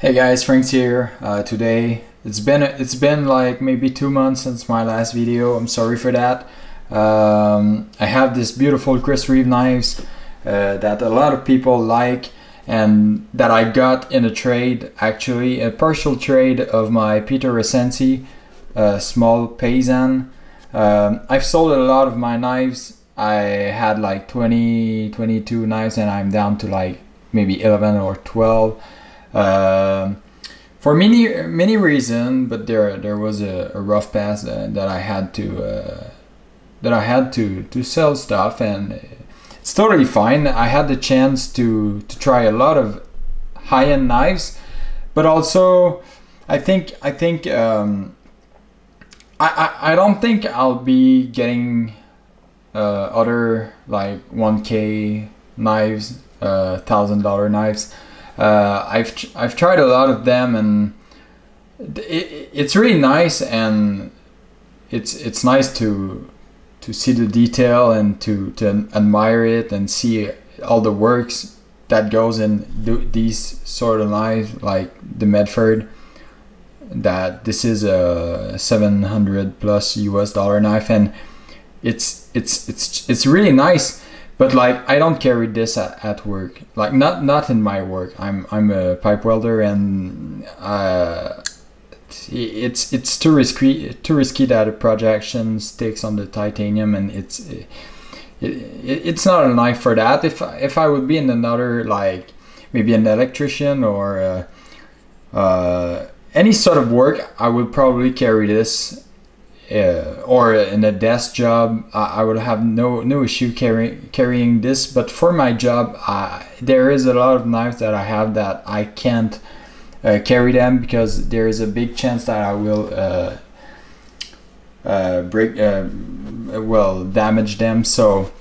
Hey guys, Frank's here. Today it's been like maybe 2 months since my last video. I'm sorry for that. I have this beautiful Chris Reeve knives that a lot of people like and that I got in a trade, actually a partial trade of my Peter Recensi small paysan. I've sold a lot of my knives. I had like 22 knives and I'm down to like maybe 11 or 12. For many reasons, but there was a rough pass that I had to sell stuff, and it's totally fine. I had the chance to try a lot of high-end knives, but also I don't think I'll be getting other like 1K knives, $1,000 knives. I've tried a lot of them, and it's really nice, and it's nice to see the detail and to admire it and see all the works that goes in these sort of knives, like the Medford. That this is a $700+ US knife, and it's really nice. But like, I don't carry this at work. Like not in my work. I'm a pipe welder, and it's too risky that a projection sticks on the titanium, and it's not a knife for that. If I would be in another, like maybe an electrician or any sort of work, I would probably carry this. Or in a desk job, I would have no issue carrying this. But for my job, there is a lot of knives that I have that I can't carry them, because there is a big chance that I will damage them. So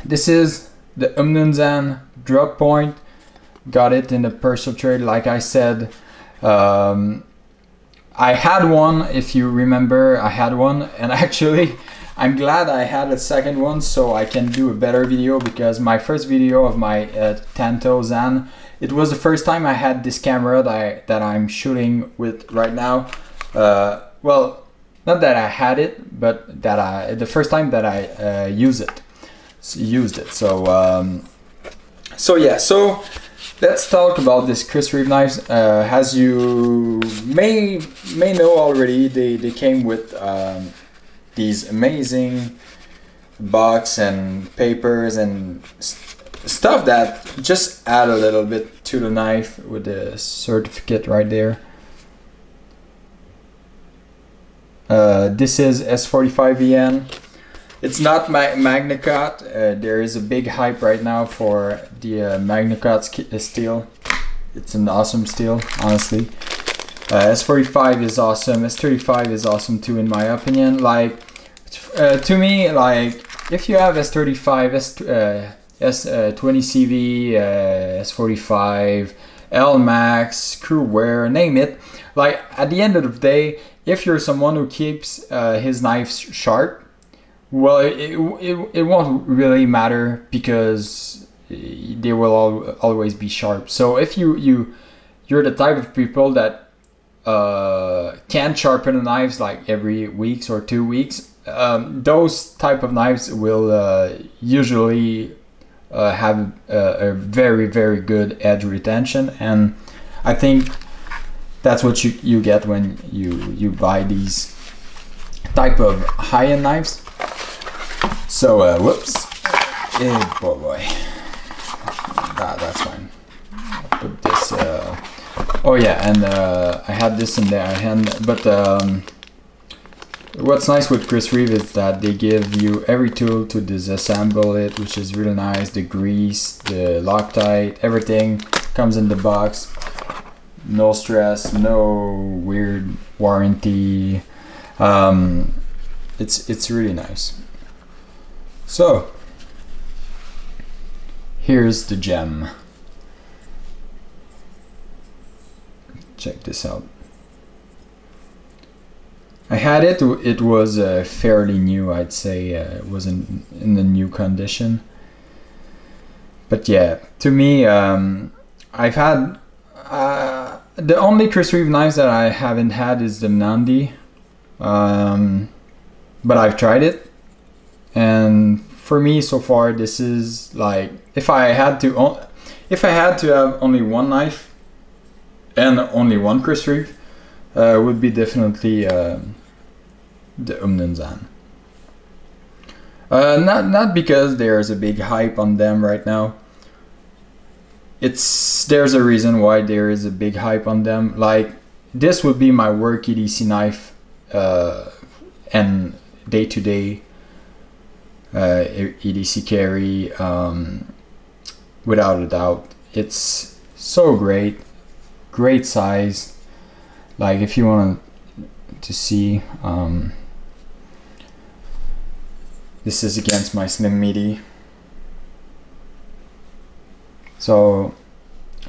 this is the Umnumzaan drop point. Got it in a partial trade, like I said. I had one, if you remember, I had one, and actually I'm glad I had a second one so I can do a better video, because my first video of my Tanto Zan, it was the first time I had this camera that I'm shooting with right now. Well, not that I had it, but that the first time that I used it. So yeah, so let's talk about this Chris Reeve knives. As you may know already, they came with these amazing box and papers and stuff that just add a little bit to the knife, with the certificate right there. This is S45vn. It's not my MagnaCut. There is a big hype right now for the MagnaCut steel. It's an awesome steel, honestly. S45 is awesome. S35 is awesome too, in my opinion. Like, to me, like, if you have S35, S20CV, S45, L Max, Crew Wear, name it. Like, at the end of the day, if you're someone who keeps his knives sharp, well, it won't really matter, because they will always be sharp. So if you're the type of people that can't sharpen the knives like every week or 2 weeks, those type of knives will usually have a very good edge retention, and I think that's what you get when you buy these type of high-end knives. So whoops, boy, that's fine. I'll put this. Oh yeah, and I had this in their hand. But what's nice with Chris Reeve is that they give you every tool to disassemble it, which is really nice. The grease, the Loctite, everything comes in the box. No stress, no weird warranty. It's really nice. So here's the gem. Check this out. I had it. It was fairly new, I'd say. It was in the new condition. But yeah, to me, I've had The only Chris Reeve knives that I haven't had is the Nandi, but I've tried it, and for me so far this is like, if I had to have only one knife and only one Chris Reeve, would be definitely the Umnumzaan. Not because there's a big hype on them right now. There's a reason why there is a big hype on them. Like, this would be my work EDC knife, and day-to-day EDC carry, without a doubt. It's so great size. Like, if you want to see, this is against my Slim Midi. So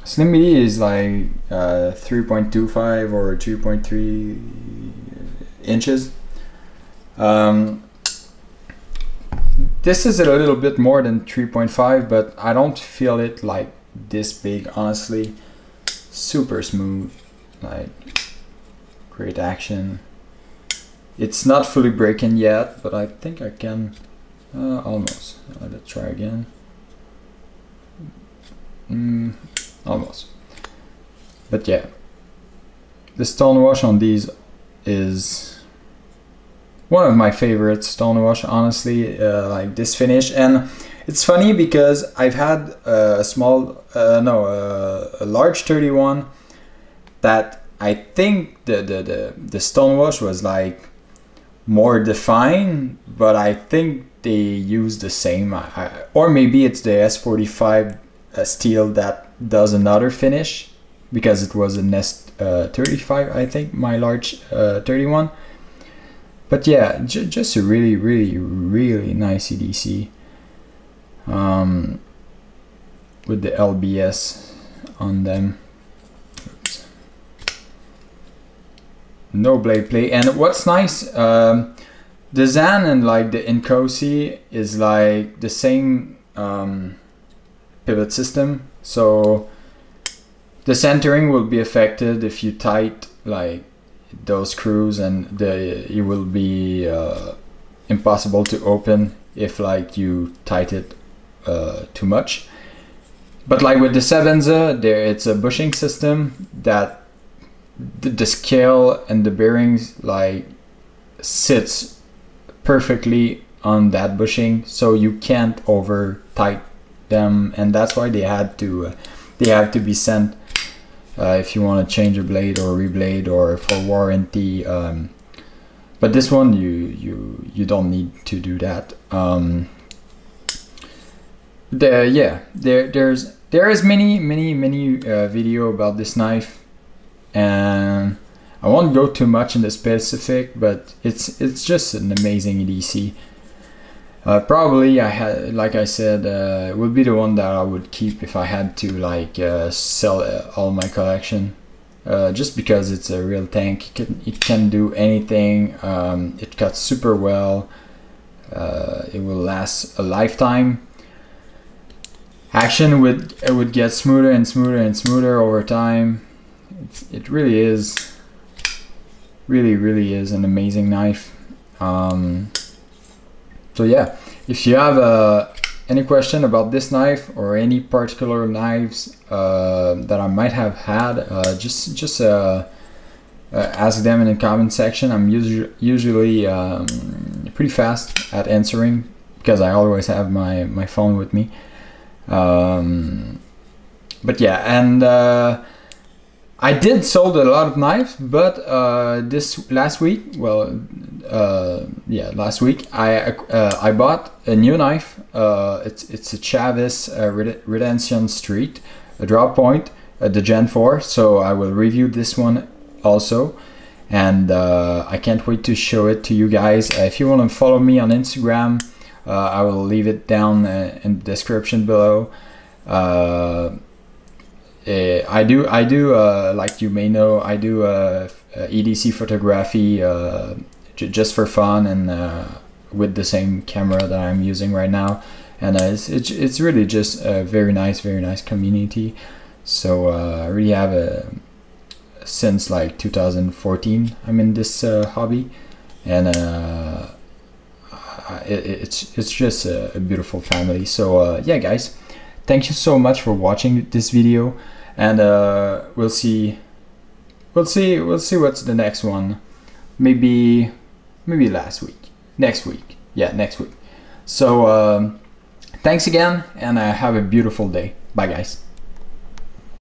Slim Midi is like 3.25 or 2.3 inches. This is a little bit more than 3.5, but I don't feel it like this big, honestly. Super smooth, like great action. It's not fully breaking yet, but I think I can almost. Let's try again. Almost. But yeah, the stonewash on these is one of my favorite stonewash, honestly. Like this finish, and it's funny because I've had a large 31 that I think the stonewash was like more defined, but I think they use the same, or maybe it's the S45 steel that does another finish, because it was an S35, I think, my large 31. But yeah, just a really nice EDC, with the LBS on them. Oops. No blade play. And what's nice, the Zan and like the Inkosi is like the same pivot system, so the centering will be affected if you tight like those screws, and it will be impossible to open if like you tight it too much. But like with the Sevenza, it's a bushing system that the scale and the bearings like sits perfectly on that bushing, so you can't over tight them, and that's why they have to be sent if you want to change a blade or reblade or for warranty. But this one you don't need to do that. There is many video about this knife, and I won't go too much in the specific, but it's just an amazing EDC. Probably like I said, it would be the one that I would keep if I had to like sell all my collection, just because it's a real tank. It can do anything. It cuts super well. It will last a lifetime. Action would get smoother and smoother over time. It really is an amazing knife. So yeah, if you have any question about this knife or any particular knives that I might have had, just ask them in the comment section. I'm usually pretty fast at answering, because I always have my phone with me. But yeah, and I did sold a lot of knives, but last week I bought a new knife. It's a Chavez Redemption Street, a drop point, the Gen 4. So I will review this one also, and I can't wait to show it to you guys. If you want to follow me on Instagram, I will leave it down in the description below. I do like you may know, I do EDC photography just for fun, and with the same camera that I'm using right now, and it's really just a very nice community. So I really have since like 2014 I'm in this hobby, and it's just a beautiful family. So yeah guys, thank you so much for watching this video, and we'll see what's the next one. Maybe next week. So thanks again, and have a beautiful day. Bye guys.